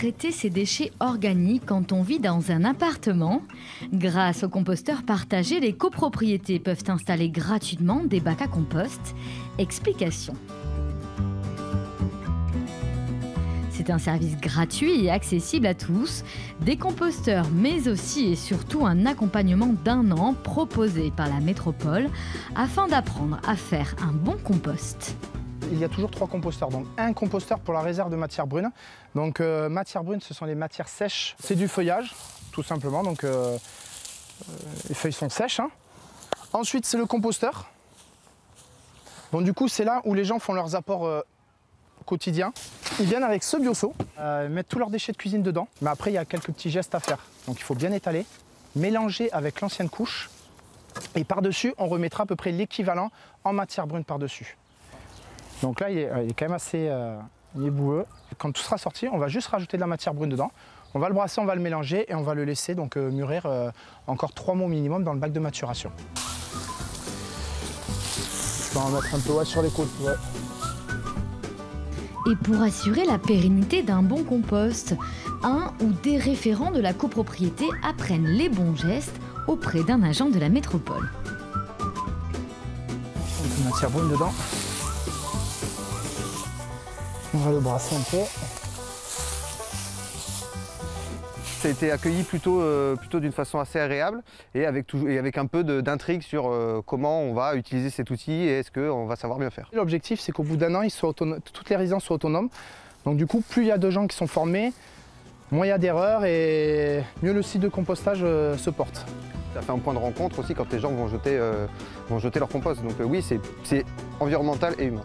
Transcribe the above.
traiter ses déchets organiques quand on vit dans un appartement? Grâce au composteur partagé, les copropriétés peuvent installer gratuitement des bacs à compost. Explication. C'est un service gratuit et accessible à tous, des composteurs mais aussi et surtout un accompagnement d'1 an proposé par la métropole afin d'apprendre à faire un bon compost. Il y a toujours 3 composteurs, donc un composteur pour la réserve de matières brunes. Donc matières brunes, ce sont les matières sèches, c'est du feuillage tout simplement, donc les feuilles sont sèches. Hein. Ensuite c'est le composteur, donc du coup c'est là où les gens font leurs apports quotidien. Ils viennent avec ce bioseau, mettre tous leurs déchets de cuisine dedans. Mais après, il y a quelques petits gestes à faire. Donc il faut bien étaler, mélanger avec l'ancienne couche. Et par-dessus, on remettra à peu près l'équivalent en matière brune par-dessus. Donc là, il est quand même assez boueux. Quand tout sera sorti, on va juste rajouter de la matière brune dedans. On va le brasser, on va le mélanger et on va le laisser donc, mûrir encore 3 mois minimum dans le bac de maturation. Je vais en mettre un peu sur les côtes. Ouais. Et pour assurer la pérennité d'un bon compost, un ou des référents de la copropriété apprennent les bons gestes auprès d'un agent de la métropole. Un peu de matière brune dedans. On va le brasser un peu. Ça a été accueilli plutôt d'une façon assez agréable et avec un peu d'intrigue sur comment on va utiliser cet outil et est-ce qu'on va savoir bien faire. L'objectif, c'est qu'au bout d'1 an, toutes les résidences soient autonomes. Donc du coup, plus il y a de gens qui sont formés, moins il y a d'erreurs et mieux le site de compostage se porte. Ça fait un point de rencontre aussi quand les gens vont jeter leur compost. Donc oui, c'est environnemental et humain.